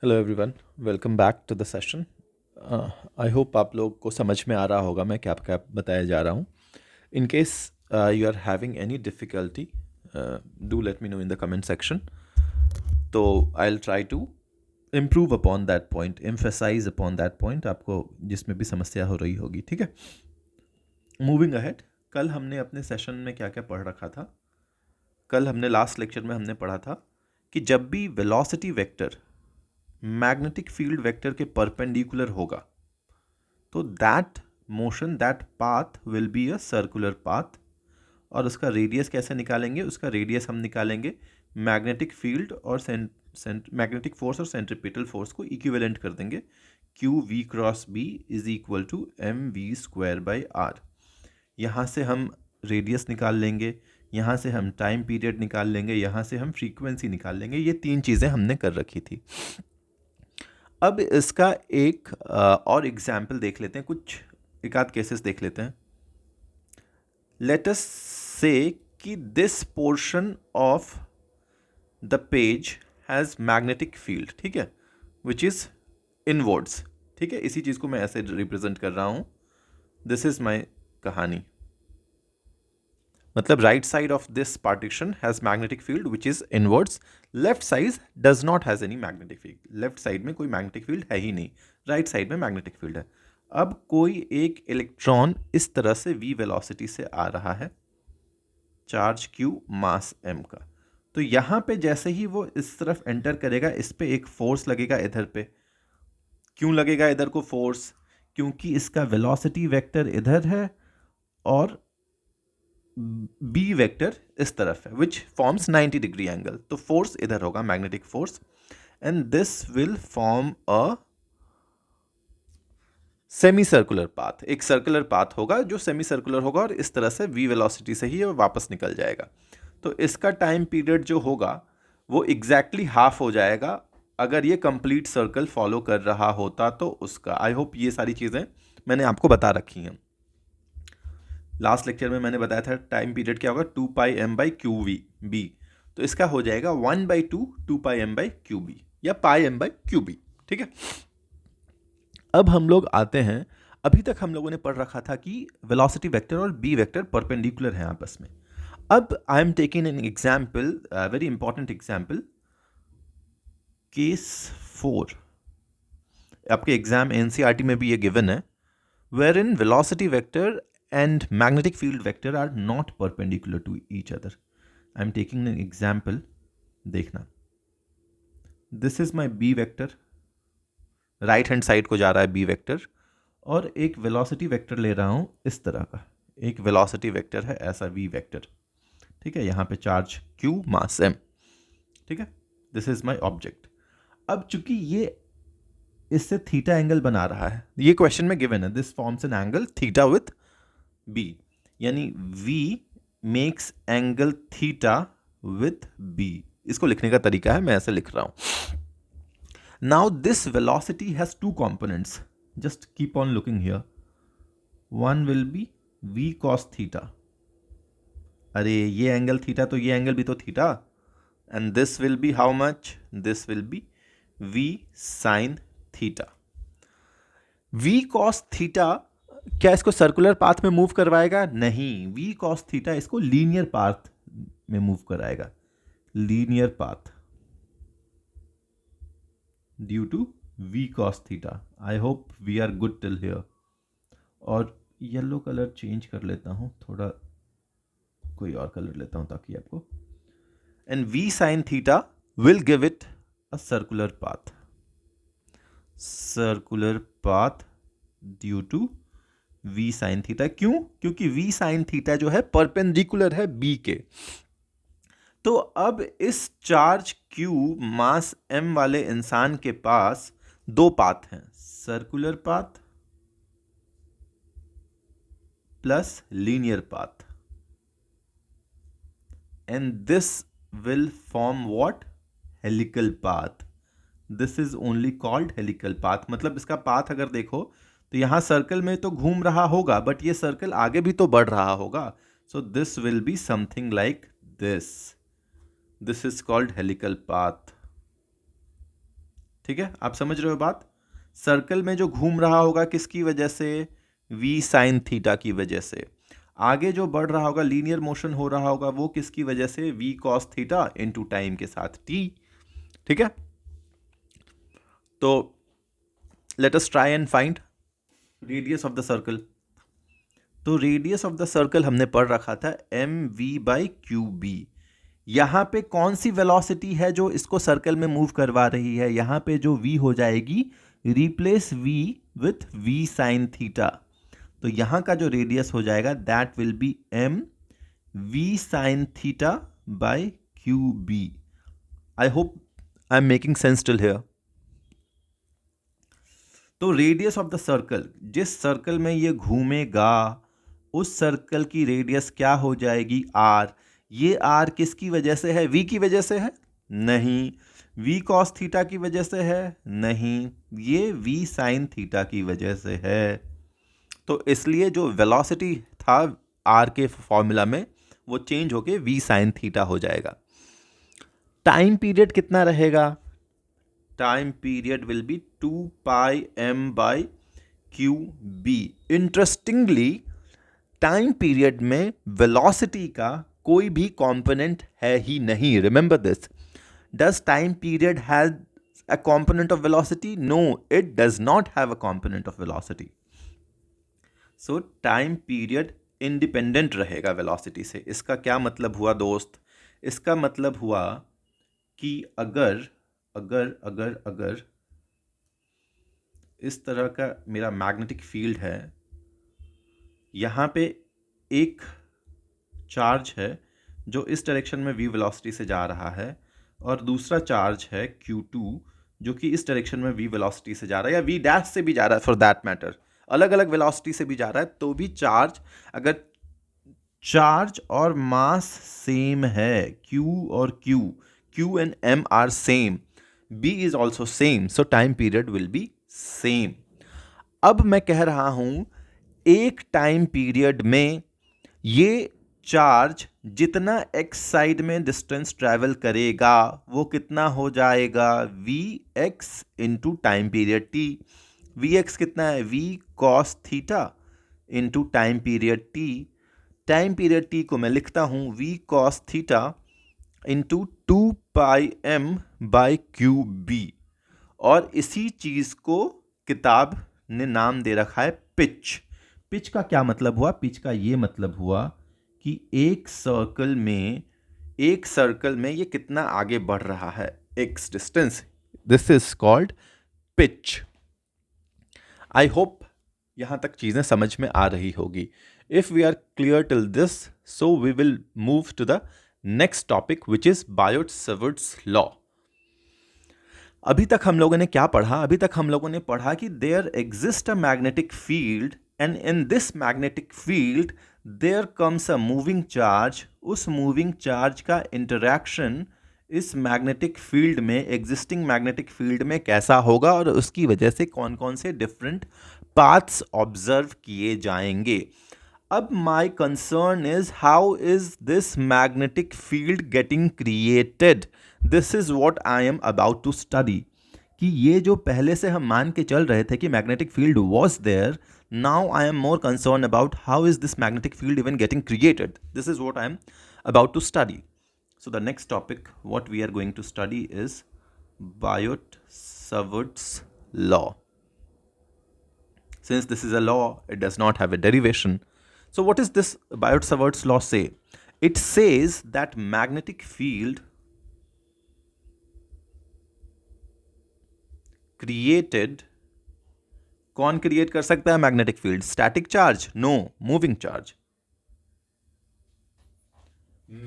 Hello everyone, welcome back to the session. I hope आप लोग को समझ में आ रहा होगा मैं क्या क्या बताया जा रहा हूँ। In case you are having any difficulty, do let me know in the comment section. तो I will try to improve upon that point, emphasise upon that point, आपको जिसमें भी समस्या हो रही होगी। ठीक है, मूविंग अहेड। कल हमने अपने सेशन में क्या क्या पढ़ रखा था? कल हमने लास्ट लेक्चर में हमने पढ़ा था कि जब भी velocity vector magnetic field vector के परपेंडिकुलर होगा तो that motion, that path will be a circular path. और उसका रेडियस कैसे निकालेंगे? उसका रेडियस हम निकालेंगे मैग्नेटिक फील्ड और मैग्नेटिक फोर्स और सेंट्रीपिटल फोर्स को इक्विवेलेंट कर देंगे। Q v cross B is equal to m v square by r. यहाँ से हम रेडियस निकाल लेंगे, यहाँ से हम टाइम पीरियड निकाल लेंगे, यहाँ से हम फ्रीक्वेंसी निकाल लेंगे। ये तीन चीज़ें हमने कर रखी थी। अब इसका एक और एग्जाम्पल देख लेते हैं, कुछ एक आध केसेस देख लेते हैं। लेट अस से कि this portion of the page has magnetic field, ठीक है, विच इज़ इनवर्ड्स। ठीक है, इसी चीज़ को मैं ऐसे रिप्रेजेंट कर रहा हूँ। दिस इज़ माई कहानी। मतलब right side of this partition has magnetic field which is inwards, left side does not has any magnetic field. Left side में कोई मैग्नेटिक फील्ड है ही नहीं, राइट साइड में मैग्नेटिक फील्ड है। अब कोई एक इलेक्ट्रॉन इस तरह से v वेलोसिटी से आ रहा है, चार्ज q मास m का। तो यहाँ पे जैसे ही वो इस तरफ एंटर करेगा, इस पे एक फोर्स लगेगा इधर पे। क्यों लगेगा इधर को फोर्स? क्योंकि इसका वेलोसिटी वेक्टर इधर है और बी वेक्टर इस तरफ है, विच फॉर्म्स 90 डिग्री एंगल। तो फोर्स इधर होगा, magnetic force, and this will form a semi circular path. एक सर्कुलर पाथ होगा जो सेमी सर्कुलर होगा और इस तरह से वी वेलोसिटी से ही ये वापस निकल जाएगा। तो इसका टाइम पीरियड जो होगा वो एग्जैक्टली हाफ हो जाएगा अगर ये कंप्लीट सर्कल फॉलो कर रहा होता तो उसका। आई होप ये सारी चीज़ें मैंने आपको बता रखी हैं। लास्ट लेक्चर में मैंने बताया था टाइम पीरियड क्या होगा, 2πm/qv। तो इसका हो जाएगा 1/2 2πm/qb या πm/qb। ठीक है, अब हम लोग आते हैं, अभी तक हम लोगों ने पढ़ रखा था कि वेलोसिटी वेक्टर और बी वेक्टर परपेंडिकुलर हैं आपस में। अब I am taking an example, very important example, case 4। आपके एग्जाम एनसीईआरटी में भी ये गिवन है, wherein velocity vector and magnetic field vector are not perpendicular to each other. I am taking an example. देखना, this is my b vector, right hand side को जा रहा है b वेक्टर, और एक वेलोसिटी वेक्टर ले रहा हूं इस तरह का। एक वेलोसिटी वेक्टर है ऐसा v वेक्टर, ठीक है, यहां पे चार्ज q मास m। ठीक है, दिस इज माय ऑब्जेक्ट। अब चूंकि ये इससे थीटा एंगल बना रहा है, ये क्वेश्चन में गिवन है, this forms an angle theta with b, यानी v makes angle theta with b। इसको लिखने का तरीका है, मैं ऐसे लिख रहा हूं। Now this velocity has two components, just keep on looking here. One will be v cos theta, अरे ये एंगल थीटा तो ये एंगल भी तो theta, and this will be how much? This will be v sin theta. v cos theta क्या इसको circular path में move करवाएगा? नहीं, v cos थीटा इसको लीनियर पाथ में मूव कराएगा, linear path due to v cos theta. I hope we are good till here. और yellow colour change कर लेता हूं थोड़ा, कोई और कलर लेता हूं ताकि आपको, and v sin theta will give it a circular path, circular path due to v sin theta. क्यों? क्योंकि v sin थीटा जो है परपेंडिकुलर है b के। तो अब इस चार्ज q मास m वाले इंसान के पास दो पाथ हैं, circular path plus linear path, and this will form what? Helical path. This is only called helical path. मतलब इसका पाथ अगर देखो तो यहां सर्कल में तो घूम रहा होगा, बट ये सर्कल आगे भी तो बढ़ रहा होगा। So this will be something like this. This is called helical path. ठीक है, आप समझ रहे हो बात। सर्कल में जो घूम रहा होगा किसकी वजह से, v साइन थीटा की वजह से। आगे जो बढ़ रहा होगा, लीनियर मोशन हो रहा होगा, वो किसकी वजह से, v cos theta into time के साथ t। ठीक है, तो let us try and find radius of the circle. तो रेडियस ऑफ द सर्कल हमने पढ़ रखा था mv/qb। यहाँ पे कौन सी वेलोसिटी है जो इसको सर्कल में मूव करवा रही है, यहाँ पे जो v हो जाएगी, replace v with v sine theta. तो यहाँ का जो रेडियस हो जाएगा that will B m v sine theta by qb। I hope I am making sense till here. तो रेडियस ऑफ द सर्कल, जिस सर्कल में ये घूमेगा उस सर्कल की रेडियस क्या हो जाएगी, r। ये r किसकी वजह से है, v की वजह से है, नहीं। v कॉस थीटा की वजह से है, नहीं। ये v साइन थीटा की वजह से है। तो इसलिए जो वेलोसिटी था r के फॉर्मूला में वो चेंज होके v साइन थीटा हो जाएगा। टाइम पीरियड कितना रहेगा, time period will be 2 pi m/qb। Interestingly time period में वेलोसिटी का कोई भी कंपोनेंट है ही नहीं। Remember this. Does time period has a component of velocity? No, it does not have a component of velocity. So time period independent रहेगा velocity से। इसका क्या मतलब हुआ दोस्त, इसका मतलब हुआ कि अगर अगर अगर अगर इस तरह का मेरा मैग्नेटिक फील्ड है, यहाँ पे एक चार्ज है जो इस डायरेक्शन में v वेलोसिटी से जा रहा है, और दूसरा चार्ज है q2 जो कि इस डायरेक्शन में v वेलोसिटी से जा रहा है, या v डैश से भी जा रहा है फॉर दैट मैटर, अलग अलग वेलोसिटी से भी जा रहा है, तो भी चार्ज, अगर चार्ज और मास सेम है, q और q and m are same, b is also same, so time period will be same. अब मैं कह रहा हूं एक टाइम पीरियड में ये चार्ज जितना x साइड में डिस्टेंस ट्रैवल करेगा वो कितना हो जाएगा, vx into time period t। vx कितना है, v cos theta into time period t। Time period t को मैं लिखता हूं v cos theta into 2 pi m/qb। और इसी चीज को किताब ने नाम दे रखा है पिच। पिच का क्या मतलब हुआ, पिच का ये मतलब हुआ कि एक सर्कल में ये कितना आगे बढ़ रहा है, x distance. This is called pitch. I hope यहां तक चीजें समझ में आ रही होगी। If we are clear till this, so we will move to the next topic which is Biot Savart's law. अभी तक हम लोगों ने क्या पढ़ा, अभी तक हम लोगों ने पढ़ा कि there exist a magnetic field and in this magnetic field there comes a moving charge. उस मूविंग चार्ज का इंटरैक्शन इस मैग्नेटिक फील्ड में, एग्जिस्टिंग मैग्नेटिक फील्ड में कैसा होगा, और उसकी वजह से कौन कौन से डिफरेंट पाथ्स ऑब्जर्व किए जाएंगे। अब my concern is how is this magnetic field getting created. This is what I am about to study. कि ये जो पहले से हम मान के चल रहे थे कि magnetic field was there, now I am more concern about how is this magnetic field even getting created. This is what I am about to study. So the next topic what we are going to study is Biot-Savart's law. Since this is a law, it does not have a derivation. So what is this Biot-Savart's law say? It says that magnetic field created, कौन create कर सकता है magnetic field? Static charge? No, moving charge.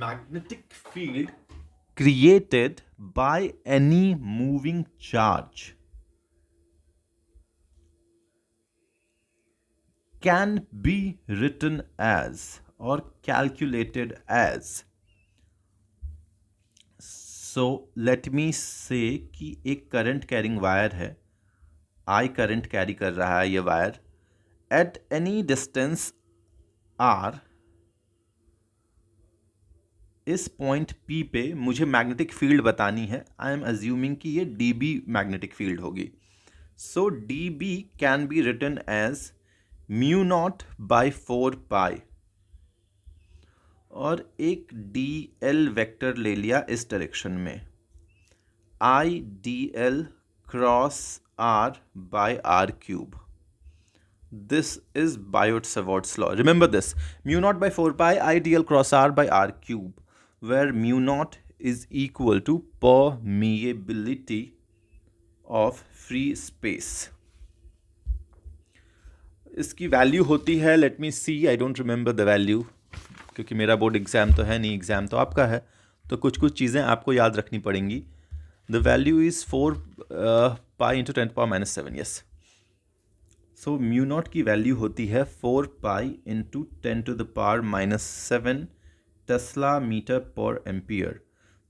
Magnetic field created by any moving charge can be written as or calculated as. So let me say कि एक current carrying wire है, I current carry कर रहा है ये wire at any distance r, इस point P पे मुझे मैग्नेटिक फील्ड बतानी है. आई एम अज्यूमिंग कि ये dB मैग्नेटिक फील्ड होगी. So dB can be written as mu naught by 4 pi, और एक dl वेक्टर ले लिया इस डायरेक्शन में, I dl cross r by r cube. This is Biot-Savart's law. Remember this. Mu naught by 4 pi I dl cross r by r cube, where mu naught is equal to permeability of free space. इसकी वैल्यू होती है, let me see, I don't remember the value, क्योंकि मेरा board exam तो है नहीं, exam तो आपका है, तो कुछ कुछ चीज़ें आपको याद रखनी पड़ेंगी. The value is 4 pi into 10⁻⁷. Yes. So mu not की वैल्यू होती है 4 पाई इंटू 10⁻⁻7 टेस्ला मीटर पर एम्पियर.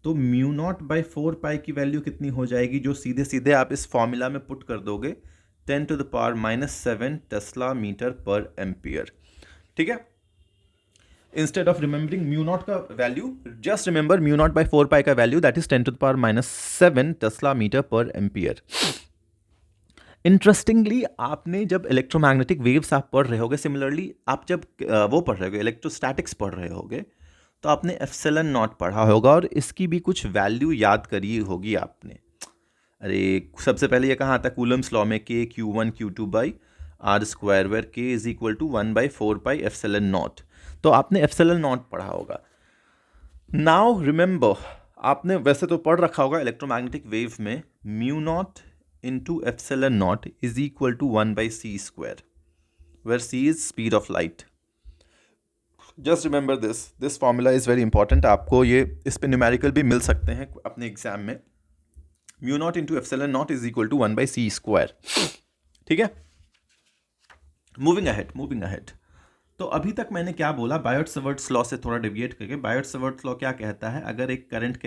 तो म्यू नॉट बाई 4 पाई की वैल्यू कितनी हो जाएगी, जो सीधे सीधे आप इस फॉर्मूला में पुट कर दोगे, 10⁻⁷ टेस्ला मीटर पर एम्पियर. ठीक है. Instead of remembering mu naught का value, just remember mu naught by 4 pi का value, that is 10⁻⁷ tesla metre पर एम्पियर. इंटरेस्टिंगली, आपने जब इलेक्ट्रोमैग्नेटिक वेव्स आप पढ़ रहे होगे, सिमिलरली आप जब वो पढ़ रहे होगे, इलेक्ट्रोस्टैटिक्स पढ़ रहे होगे, तो आपने एप्सिलॉन नॉट पढ़ा होगा और इसकी भी कुछ वैल्यू याद करी होगी आपने. अरे सबसे पहले ये कहाँ आता है, कूलम्स लॉ में, k Q1 Q2 by r square, where k is equal to 1/4 pi epsilon naught. तो आपने एप्सिलॉन नॉट पढ़ा होगा. नाउ रिमेंबर, आपने वैसे तो पढ़ रखा होगा इलेक्ट्रोमैग्नेटिक वेव में mu not into epsilon naught is equal to 1/c square, where c is speed of light. Just remember this. This formula is very important. आपको ये इस पे न्यूमेरिकल भी मिल सकते हैं अपने एग्जाम में. Mu naught into epsilon naught is equal to 1/c square. ठीक है. Moving ahead. तो अभी तक मैंने क्या बोला, बायोट-सावर्ट्स लॉ से थोड़ा डेविएट करके. बायोट-सावर्ट्स लॉ क्या कहता है, अगर एक करंट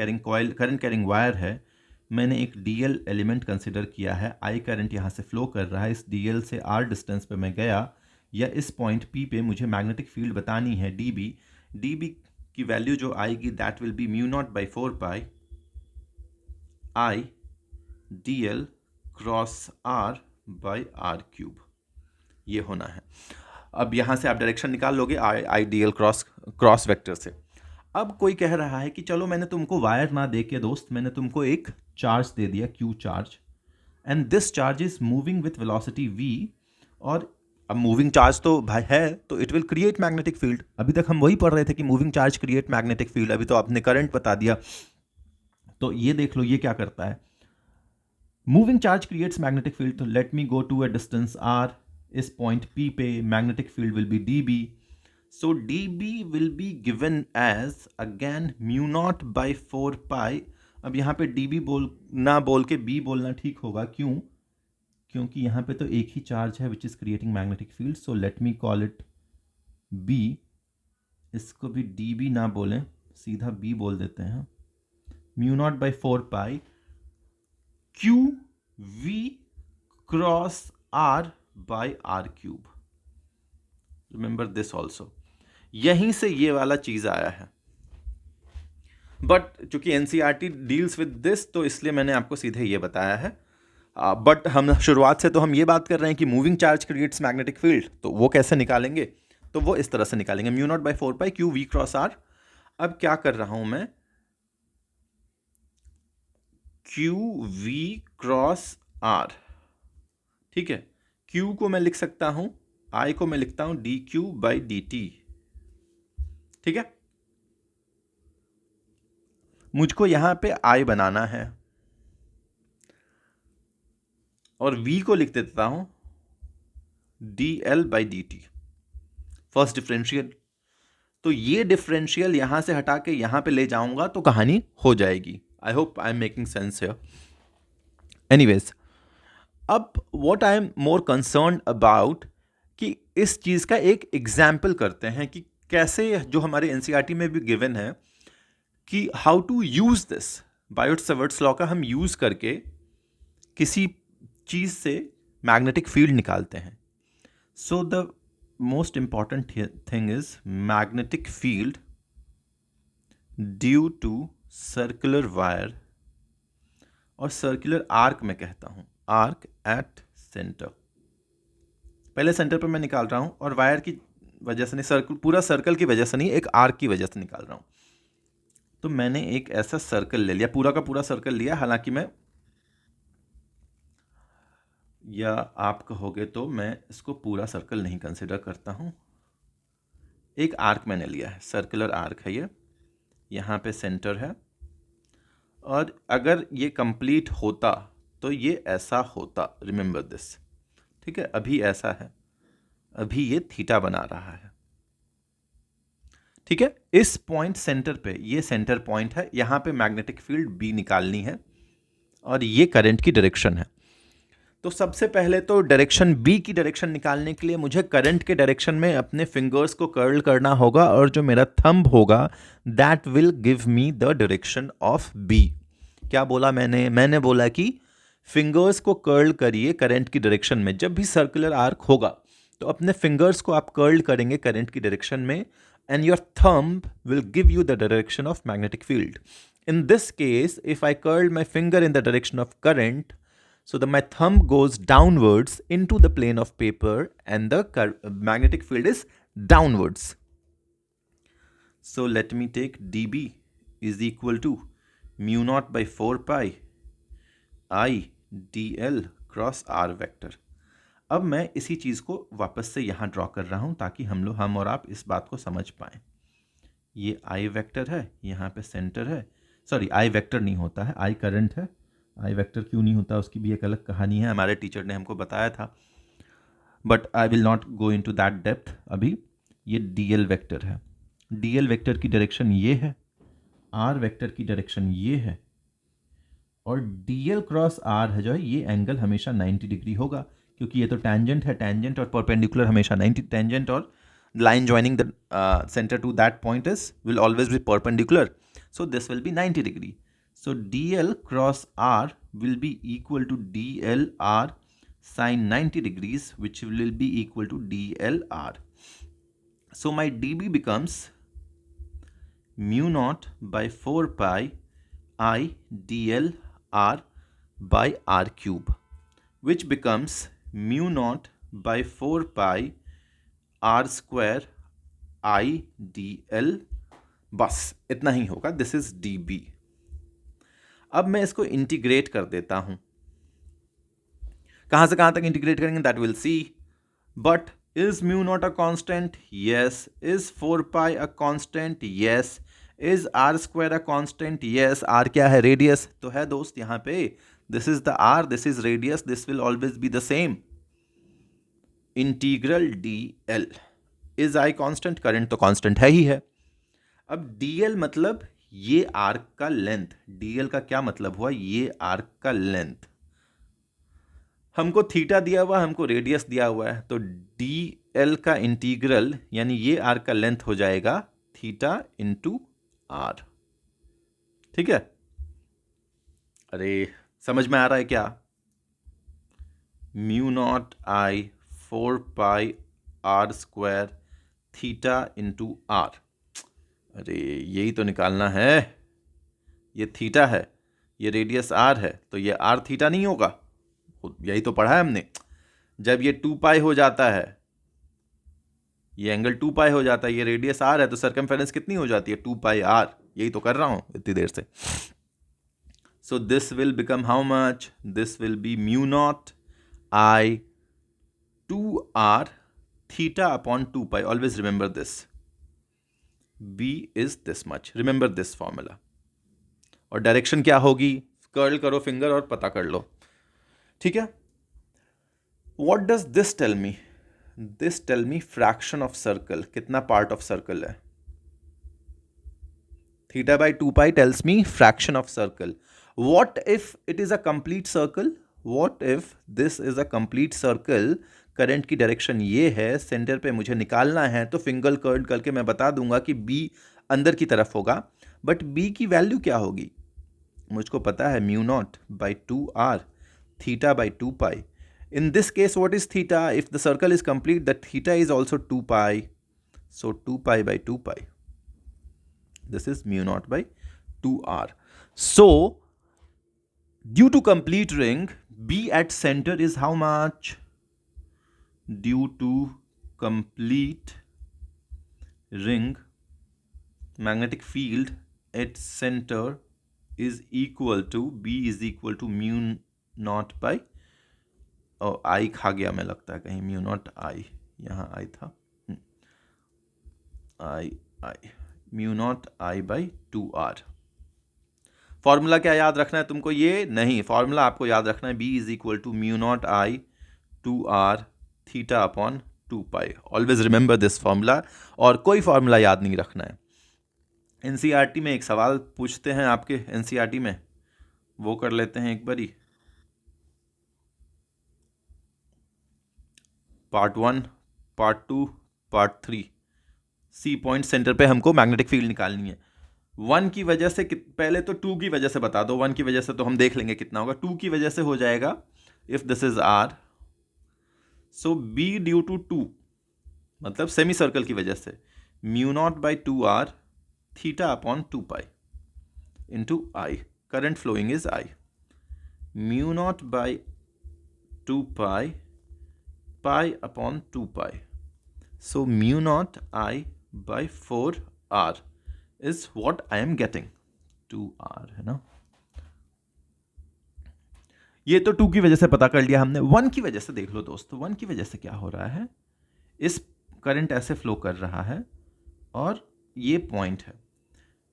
कैरिंग वायर है, मैंने एक DL एलिमेंट कंसिडर किया है, I करंट यहाँ से फ्लो कर रहा है, इस DL से R डिस्टेंस पे मैं गया, या इस पॉइंट P पे मुझे मैग्नेटिक फील्ड बतानी है dB की वैल्यू जो आएगी, that will be mu naught by 4 pi I dl cross R by R cube. ये होना है. अब यहाँ से आप डायरेक्शन निकाल लोगे I dl क्रॉस वेक्टर से. अब कोई कह रहा है कि चलो मैंने तुमको वायर ना दे के दोस्त, मैंने तुमको एक चार्ज दे दिया, Q charge, and this charge is moving with velocity V, और अब मूविंग चार्ज तो भाई है, तो it will create magnetic field. अभी तक हम वही पढ़ रहे थे कि moving charge create magnetic field, अभी तो आपने करंट बता दिया. तो ये देख लो ये क्या करता है, moving charge creates magnetic field. तो let me go to a distance R, इस पॉइंट P पे magnetic field will be dB. So dB will be given as again mu naught by 4 pi. अब यहाँ पे dB बोल के B बोलना ठीक होगा. क्यों? क्योंकि यहाँ पे तो एक ही चार्ज है which is creating magnetic field. So let me call it B. इसको भी dB ना बोलें, सीधा B बोल देते हैं. mu naught by 4 pi Q V cross R by R cube. Remember this also. यहीं से ये वाला चीज आया है, बट चूंकि एनसीईआरटी डील्स विद दिस, तो इसलिए मैंने आपको सीधे ये बताया है. बट हम शुरुआत से तो हम ये बात कर रहे हैं कि moving charge creates magnetic field, तो वो कैसे निकालेंगे, तो वो इस तरह से निकालेंगे, mu naught by 4 pi Q V cross R. अब क्या कर रहा हूं मैं, Q V क्रॉस R. ठीक है. Q को मैं लिख सकता हूं, I को मैं लिखता हूं dQ बाई dt. ठीक है. मुझको यहां पे I बनाना है और V को लिख देता हूं dl by dt, first differential. तो ये डिफरेंशियल यहां से हटा के यहां पे ले जाऊंगा तो कहानी हो जाएगी. I hope I am making sense here. Anyways, अब what I am more concerned about, कि इस चीज का एक एग्जाम्पल करते हैं कि कैसे, जो हमारे एनसीईआरटी में भी गिवन है, कि how to use this Biot-Savart's law का हम यूज करके किसी चीज से मैग्नेटिक फील्ड निकालते हैं. So the most important thing is magnetic field due to circular wire, और सर्कुलर आर्क में कहता हूं, आर्क एट सेंटर। पहले सेंटर पे मैं निकाल रहा हूं और वायर की वजह से नहीं, सर्कल, पूरा सर्कल की वजह से नहीं, एक आर्क की वजह से निकाल रहा हूं। तो मैंने एक ऐसा सर्कल ले लिया, पूरा का पूरा सर्कल लिया, हालांकि मैं, या आप कहोगे तो मैं इसको पूरा सर्कल नहीं कंसिडर करता हूं। एक आर्क मैंने लिया है, सर्कुलर आर्क है ये, यहाँ पे सेंटर है, और अगर ये कंप्लीट होता तो ये ऐसा होता, रिमेंबर दिस, ठीक है। अभी ऐसा है, अभी ये थीटा बना रहा है, ठीक है। इस पॉइंट सेंटर पे, ये सेंटर पॉइंट है, यहां पे मैग्नेटिक फील्ड बी निकालनी है, और ये करंट की डायरेक्शन है। तो सबसे पहले तो डायरेक्शन बी की डायरेक्शन निकालने के लिए मुझे करंट के डायरेक्शन में अपने फिंगर्स को कर्ल करना होगा, और जो मेरा थंब होगा that will give me the direction of B. क्या बोला मैंने बोला कि फिंगर्स को कर्ल करिए करंट की डायरेक्शन में। जब भी सर्कुलर आर्क होगा तो अपने फिंगर्स को आप कर्ल करेंगे करंट की डायरेक्शन में, and your thumb will give you the direction of magnetic field. In this case, if I curl my finger in the direction of current, so my thumb goes downwards into the plane of paper, and the magnetic field is downwards. So let me take dB is equal to mu naught by 4 pi I dl cross r vector. अब मैं इसी चीज़ को वापस से यहाँ draw कर रहा हूँ ताकि हम और आप इस बात को समझ पाएँ। ये I वेक्टर है, यहाँ पे सेंटर है, सॉरी आई वेक्टर नहीं होता है, आई करंट है। आई वेक्टर क्यों नहीं होता उसकी भी एक अलग कहानी है, हमारे टीचर ने हमको बताया था, but I will not go into that depth अभी। ये डी एल वेक्टर है, डी एल वेक्टर की डायरेक्शन ये है, आर वेक्टर की डायरेक्शन ये है, और डी एल क्रॉस आर है जो है, ये एंगल हमेशा 90 डिग्री होगा, क्योंकि ये तो टेंजेंट है, टेंजेंट और परपेंडिकुलर हमेशा 90, टेंजेंट और line joining the center to that point will always be perpendicular, so this will be 90 degree. So dl cross r will be equal to dlr sine 90 degrees, which will be equal to dlr. So my dB becomes mu naught by 4 pi I dl r by r cube, which becomes mu naught by 4 pi r square I d l, बस इतना ही होगा। This is d B. अब मैं इसको integrate कर देता हूं, कहां से कहां तक इंटीग्रेट करेंगे that will see. But is mu naught a constant? Yes. Is 4 pi a constant? Yes. Is r square a constant? Yes. R क्या है? रेडियस तो है दोस्त यहां पे, this is the r, this is radius, this will always be the same. Integral d L, is I constant? Current तो constant है ही है। अब डी एल मतलब ये आर्क का लेंथ, डी एल का क्या मतलब हुआ? ये आर्क का लेंथ। हमको थीटा दिया हुआ, हमको रेडियस दिया हुआ है, तो डी एल का इंटीग्रल यानी ये आर्क का लेंथ हो जाएगा थीटा इंटू आर, ठीक है। अरे समझ में आ रहा है क्या? Mu naught I 4 pi are square theta into r. अरे यही तो निकालना है, ये थीटा है, ये रेडियस आर है, तो ये आर थीटा नहीं होगा? यही तो पढ़ा है हमने। जब ये 2 पाई हो जाता है, ये एंगल 2 पाई हो जाता है, ये रेडियस आर है, तो सर्कमफेरेंस कितनी हो जाती है? 2 पाई आर। यही तो कर रहा हूं इतनी देर से। So this will become how much? This will be mu naught I 2r theta upon 2 pi. Always remember this. B is this much. Remember this formula. और डायरेक्शन क्या होगी? कर्ल करो फिंगर और पता कर लो, ठीक है। What does this tell me? This tell me fraction of circle. कितना part of circle है? Theta by 2 pi tells me fraction of circle. What if it is a complete circle? What if this is a complete circle? Current की direction ये है, centre पे मुझे निकालना है, तो फिंगर कर्ल करके मैं बता दूंगा कि B अंदर की तरफ होगा, बट B की वैल्यू क्या होगी? मुझको पता है mu naught by 2r theta by 2 pi. In this case what is theta? If the circle is complete the theta is also 2 pi, so 2 pi by 2 pi. This is mu naught by 2r. So due to complete ring, B at center is how much? Due to complete ring, magnetic field at center is equal to, B is equal to mu naught by, I खा गया मैं लगता है कहीं, mu naught I, यहाँ I था, I mu naught I by 2r. Formula क्या याद रखना है तुमको? ये नहीं, फॉर्मूला आपको याद रखना है B is equal to mu naught I 2r theta upon 2 pi. Always remember this formula, और कोई फॉर्मूला याद नहीं रखना है. एनसीईआरटी में एक सवाल पूछते हैं आपके, एनसीईआरटी में वो कर लेते हैं एक बारी. Part 1, part 2, part 3. C point center पे हमको मैग्नेटिक फील्ड निकालनी है. 1 की वजह से, पहले तो 2 की वजह से बता दो. 1 की वजह से तो हम देख लेंगे कितना होगा. 2 की वजह से हो जाएगा, if this is r, so B due to 2, मतलब सेमी सर्कल की वजह से, mu naught by 2r theta upon 2 pi into I. Current flowing is I. Mu naught by 2 pi pi upon 2 pi. So mu naught I by 4r is what I am getting. 2r है ना. ये तो 2 की वजह से पता कर लिया हमने. 1 की वजह से देख लो दोस्तों. 1 की वजह से क्या हो रहा है, इस करंट ऐसे फ्लो कर रहा है और ये पॉइंट है.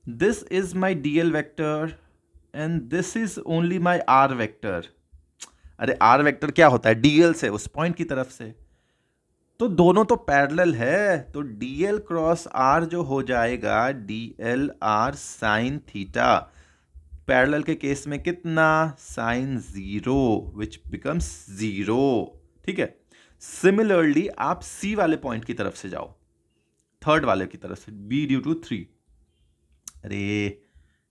This is my DL vector and this is only my R vector. अरे R वेक्टर क्या होता है? DL से, उस पॉइंट की तरफ से. तो दोनों तो पैरेलल है, तो DL क्रॉस R जो हो जाएगा DL R sine theta. Parallel के केस में कितना? Sine 0, which becomes 0. ठीक है. सिमिलरली आप C वाले पॉइंट की तरफ से जाओ, थर्ड वाले की तरफ से, B ड्यू टू 3. अरे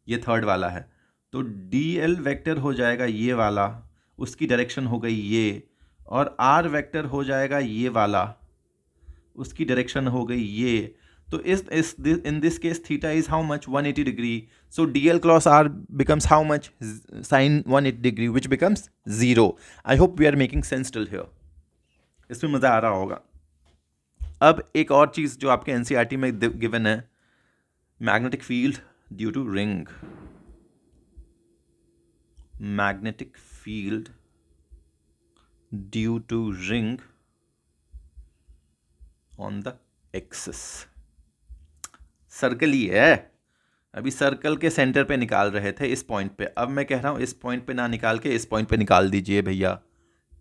ये थर्ड वाला है, तो DL वेक्टर हो जाएगा ये वाला, उसकी डायरेक्शन हो गई ये, और R वेक्टर हो जाएगा ये वाला, उसकी डायरेक्शन हो गई ये. तो in this case theta is how much? 180 degree. So DL cross R becomes how much? Sine 180 degree, which becomes 0. I hope we are making sense till here. इसमें मजा आ रहा होगा. अब एक और चीज जो आपके एनसीईआरटी में गिवन है, magnetic field due to ring. Magnetic field due to ring on the axis. Circle ही है. अभी सर्कल के सेंटर पे निकाल रहे थे इस पॉइंट पे. अब मैं कह रहा हूं इस पॉइंट पे ना निकाल के इस पॉइंट पे निकाल दीजिए भैया.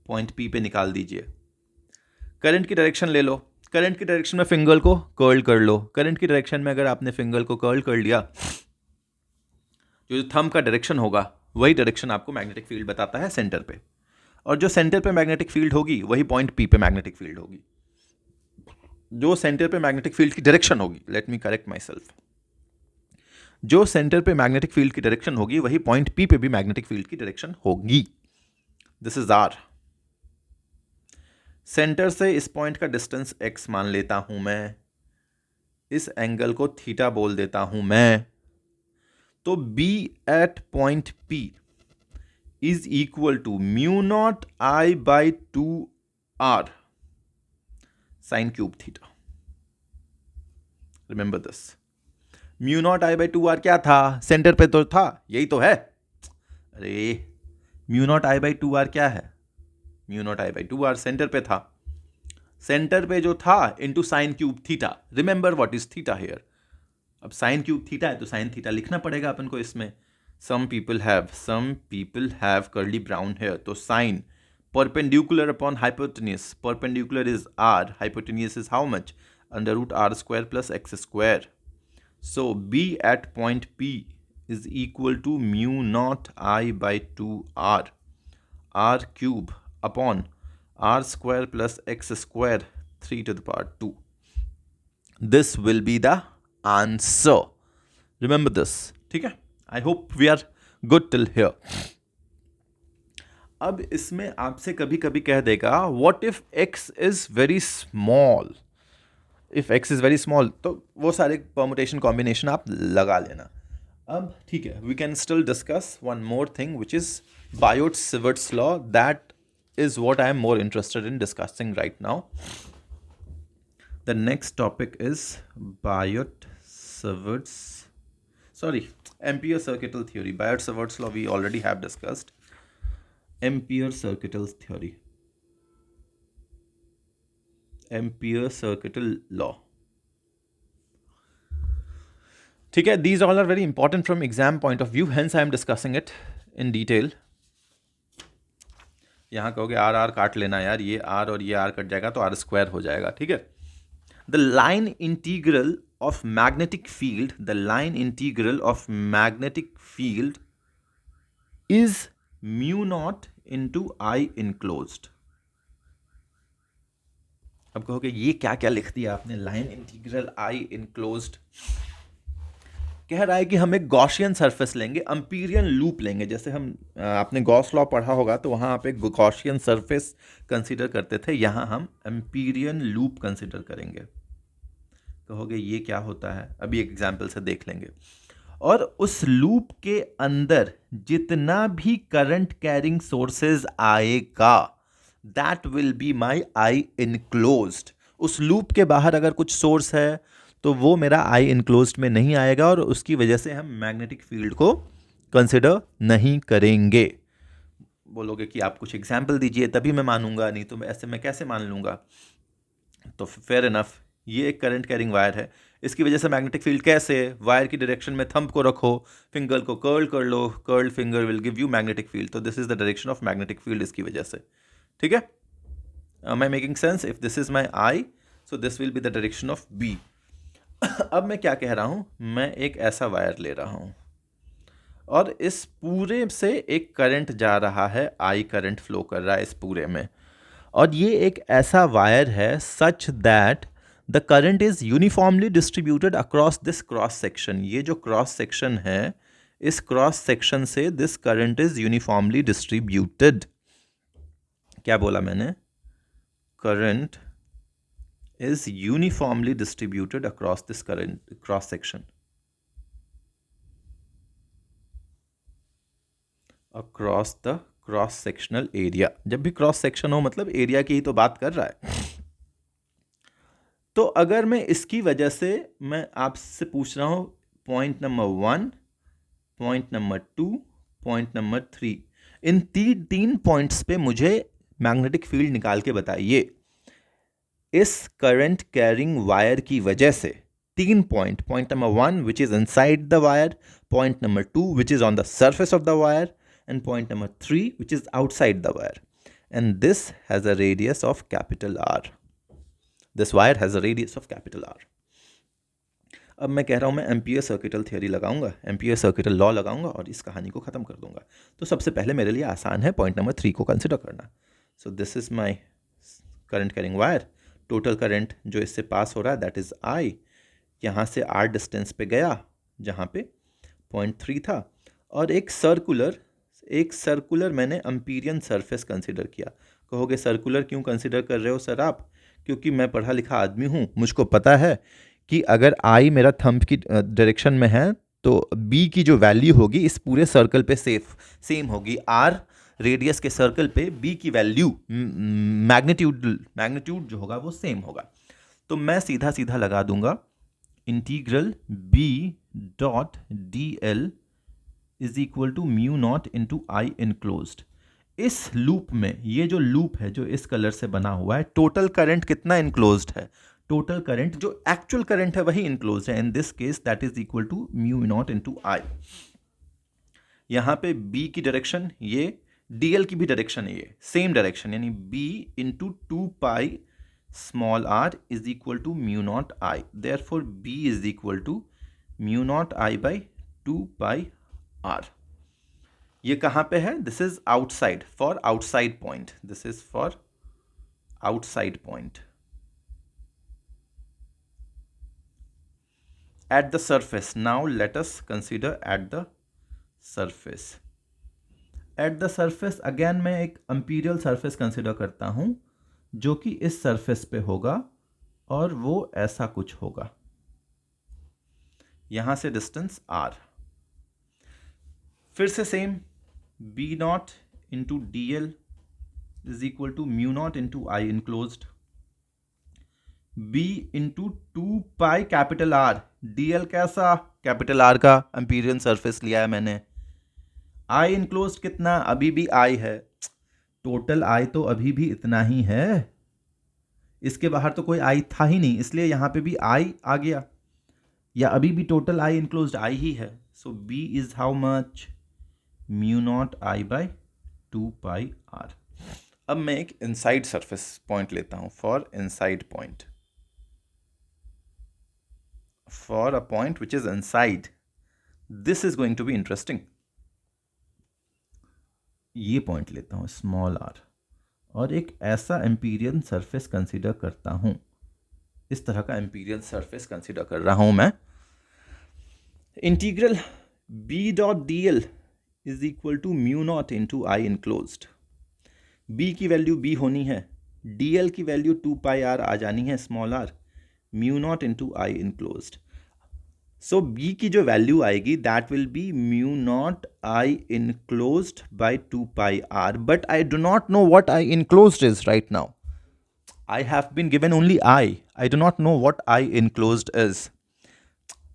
पॉइंट P पे निकाल दीजिए. करंट की डायरेक्शन ले लो. करंट की डायरेक्शन में फिंगर को कर्ल कर लो. करंट की डायरेक्शन में अगर आपने फिंगर को कर्ल कर लिया, जो थंब का डायरेक्शन होगा वही डायरेक्शन आपको मैग्नेटिक फील्ड बताता है सेंटर पे. और जो सेंटर पे मैग्नेटिक फील्ड होगी वही पॉइंट P पे मैग्नेटिक फील्ड होगी. जो सेंटर पे मैग्नेटिक फील्ड की डायरेक्शन होगी, let me correct my self, जो सेंटर पे मैग्नेटिक फील्ड की डायरेक्शन होगी वही पॉइंट P पे भी मैग्नेटिक फील्ड की डायरेक्शन होगी. This is R. सेंटर से इस पॉइंट का डिस्टेंस x मान लेता हूं मैं, इस एंगल को थीटा बोल देता हूं मैं. तो B at point P is equal to mu naught I by 2r sin cube theta. Remember this. mu naught I by 2r क्या था? सेंटर पे तो था, यही तो है. अरे mu naught I by 2r क्या है? mu naught I by 2r centre पे था. सेंटर पे जो था into sine cube theta. Remember what is theta here. अब साइन क्यूब थीटा है तो साइन थीटा लिखना पड़ेगा अपन को इसमें. Some people have curly brown hair. So sine perpendicular upon hypotenuse. Perpendicular is r. Hypotenuse is how much? Under root r square plus x square. So B at point P is equal to mu naught I by 2r. R cube upon r square plus x square 3 to the power 2. This will be the answer. Remember this. ठीक है. I hope we are good till here. अब इसमें आपसे कभी कभी कह देगा what if x is very small. If x is very small, तो वो सारे परमुटेशन कॉम्बिनेशन आप लगा लेना. अब ठीक है, we can still discuss one more thing which is Biot-Sivert's law. That is what I am more interested in discussing right now. The next topic is Biot-Sivert's, sorry, Ampere-Circuital theory. Biot-Sivert's law we already have discussed. Ampere-Circuital theory. Ampere-Circuital law. ठीक है, these all are very important from exam point of view, hence I am discussing it in detail. यहाँ कहोगे are are काट लेना यार, ये are और ये आर कट जाएगा तो आर स्क्वायर हो जाएगा. ठीक है, the line integral of magnetic field, the line integral of magnetic field is mu naught into I enclosed. अब कहोगे ये क्या क्या लिख दिया आपने, लाइन इंटीग्रल आई इनक्लोज्ड. कह रहा है कि हम एक गॉसियन सरफेस लेंगे, अम्पीरियन लूप लेंगे. जैसे हम आपने गॉस लॉ पढ़ा होगा तो वहाँ आप एक गॉसियन सरफेस कंसीडर करते थे, यहाँ हम अम्पीरियन लूप कंसीडर करेंगे. कहोगे ये क्या होता है, अभी एक एग्जाम्पल से देख लेंगे. और उस लूप के अंदर जितना भी करंट कैरिंग सोर्सेज आएगा that will be my I enclosed. उस लूप के बाहर अगर कुछ सोर्स है तो वो मेरा आई इनक्लोज्ड में नहीं आएगा और उसकी वजह से हम मैग्नेटिक फील्ड को कंसिडर नहीं करेंगे. बोलोगे कि आप कुछ एग्जाम्पल दीजिए तभी मैं मानूंगा, नहीं तो ऐसे मैं कैसे मान लूँगा. तो फेयर इनफ, ये एक करंट कैरिंग वायर है, इसकी वजह से मैग्नेटिक फील्ड कैसे, वायर की डायरेक्शन में थंब को रखो, फिंगर को कर्ल कर लो, curl finger will give you magnetic field. तो this is the direction of magnetic field इसकी वजह से. ठीक है, am I making sense? If this is my I, so this will be the direction of B. अब मैं क्या कह रहा हूं, मैं एक ऐसा वायर ले रहा हूं और इस पूरे से एक करंट जा रहा है, आई करंट फ्लो कर रहा है इस पूरे में. और ये एक ऐसा वायर है such that the current is uniformly distributed across this cross section. ये जो क्रॉस सेक्शन है, इस क्रॉस सेक्शन से this current is uniformly distributed. क्या बोला मैंने, current is uniformly distributed across this current cross section, across the cross sectional area. जब भी क्रॉस सेक्शन हो मतलब एरिया की ही तो बात कर रहा है. तो अगर मैं इसकी वजह से मैं आपसे पूछ रहा हूं point number 1, point number 2, point number 3, इन तीन पॉइंट्स पे मुझे मैग्नेटिक फील्ड निकाल के बताइए. इस करंट कैरिंग वायर की वजह से 3 point, point number 1 which is inside the wire, point number 2 which is on the surface of the wire, and point number 3 which is outside the wire. And this has a radius of capital R. This wire has a radius of capital R. अब मैं कह रहा हूं मैं ampere circuital theory लगाऊंगा, ampere circuital law लगाऊंगा और इस कहानी को खत्म कर दूंगा. तो सबसे पहले मेरे लिए आसान है पॉइंट नंबर 3 को कंसिडर करना. सो this is my current carrying wire. Total current जो इससे पास हो रहा है दैट इज़ आई. यहाँ से आर डिस्टेंस पे गया जहाँ पे पॉइंट 3 था, और एक सर्कुलर मैंने अम्पीरियन सरफेस कंसिडर किया. कहोगे सर्कुलर क्यों कंसिडर कर रहे हो सर आप, क्योंकि मैं पढ़ा लिखा आदमी हूँ, मुझको पता है कि अगर आई मेरा थंब की डायरेक्शन में है तो बी की जो वैल्यू होगी इस पूरे सर्कल पे सेम होगी. आर रेडियस के सर्कल पे बी की वैल्यू मैग्नीट्यूड जो होगा वो सेम होगा. तो मैं सीधा सीधा लगा दूंगा integral B dot D L is equal to mu naught into I enclosed. इस लूप में, ये जो लूप है जो इस कलर से बना हुआ है, टोटल करंट कितना इनक्लोज्ड है, टोटल करंट जो एक्चुअल करंट है वही इनक्लोज्ड है. In this case that is equal to mu naught into I. यहाँ पे बी की डायरेक्शन, ये डीएल की भी डायरेक्शन है, ये सेम डायरेक्शन, यानी B into 2 pi small r is equal to mu naught I. Therefore B is equal to mu naught I by 2 pi r. ये कहाँ पे है, this is outside, for outside point, this is for outside point at the surface. Now let us consider at the surface. At the surface again मैं एक imperial surface consider करता हूँ जो कि इस surface पे होगा और वो ऐसा कुछ होगा, यहां से डिस्टेंस r। फिर से same, B naught into d L is equal to mu naught into I enclosed, B into 2 pi capital R, d l कैसा, कैपिटल आर का एम्पीरियल सरफेस लिया है मैंने, आई इनक्लोज्ड कितना, अभी भी आई है, टोटल आई तो अभी भी इतना ही है, इसके बाहर तो कोई आई था ही नहीं, इसलिए यहां पे भी आई आ गया, या अभी भी टोटल आई इनक्लोज्ड आई ही है। So B is how much, mu naught I by 2 pi r. अब मैं एक इनसाइड सरफेस पॉइंट लेता हूं, for inside point, for a point which is inside, this is going to be interesting. ये point लेता हूं स्मॉल आर, और एक ऐसा एम्पीरियल सरफेस कंसीडर करता हूं, इस तरह का एम्पीरियल सरफेस कंसीडर कर रहा हूं मैं। Integral B dot D L is equal to mu naught into I enclosed, B की वैल्यू बी होनी है, डी एल की वैल्यू 2 पाई आर आ जानी है small R, mu naught into I enclosed. So B की जो वैल्यू आएगी that will be mu naught I enclosed by 2 pi R, but I do not know what I enclosed is right now. I have been given only I. I do not know what I enclosed is.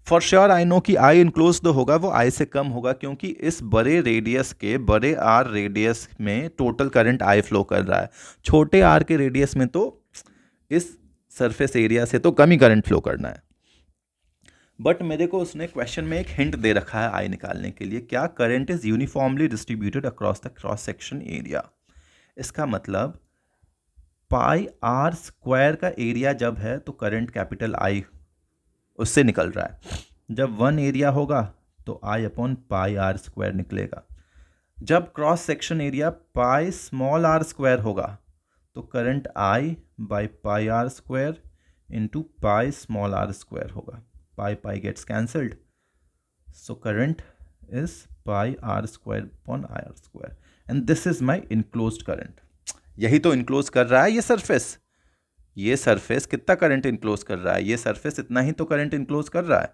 For sure I know कि I enclosed तो होगा वो I से कम होगा, क्योंकि इस बड़े radius के, बड़े R रेडियस में टोटल करंट I फ्लो कर रहा है, छोटे R के रेडियस में तो इस सरफेस एरिया से तो कम ही करंट फ्लो करना है। बट मेरे को उसने क्वेश्चन में एक हिंट दे रखा है I निकालने के लिए, क्या, current is uniformly distributed across the cross section area. इसका मतलब पाई आर स्क्वायर का एरिया जब है तो करंट कैपिटल आई उससे निकल रहा है, जब वन एरिया होगा तो I upon pi are square निकलेगा, जब cross section area pi small are square होगा तो current I by pi are square into pi small are square होगा, pi pi gets cancelled, so current is pi are square upon I are square, and this is my enclosed current. यही तो enclose कर रहा है ये surface, ये surface कितना current enclose कर रहा है, ये सरफेस इतना ही तो करंट इनक्लोज कर रहा है।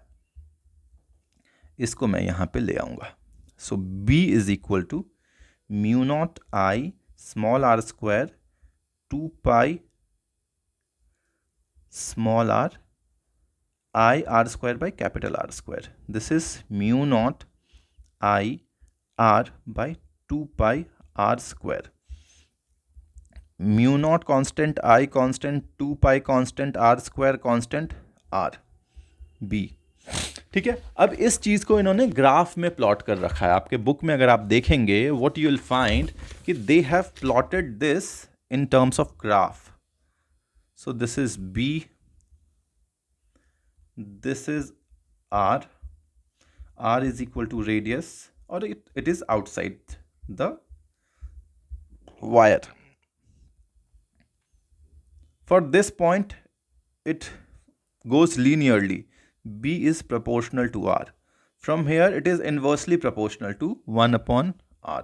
इसको मैं यहां पे ले आऊंगा, so B is equal to mu naught I small are square 2 pi small R I are square by capital R square, this is mu naught I R by 2 pi are square, mu naught constant, I constant, 2 pi constant, R square constant, R B. ठीक है, अब इस चीज को इन्होंने graph में plot कर रखा है। आपके बुक में अगर आप देखेंगे व्हाट यू विल फाइंड कि they have plotted this in terms of graph. So this is B, this is r, r is equal to radius, और it is outside the wire. For this point, it goes linearly. B is proportional to R. From here, it is inversely proportional to 1 upon R.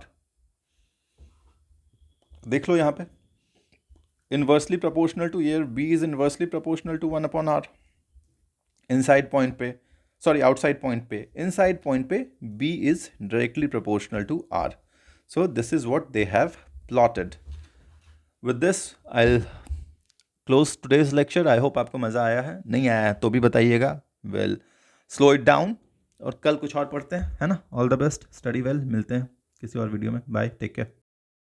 देख लो यहाँ पे, inversely proportional to here, B is inversely proportional to 1 upon R. Inside point पे, sorry, outside point पे, inside point पे, B is directly proportional to R. So this is what they have plotted. With this, I'll close today's lecture. I hope आपको मज़ा आया है, नहीं आया तो भी बताइएगा। वेल, स्लो इट डाउन, और कल कुछ और पढ़ते हैं, है ना। All the best, study well, मिलते हैं किसी और वीडियो में। Bye, take care.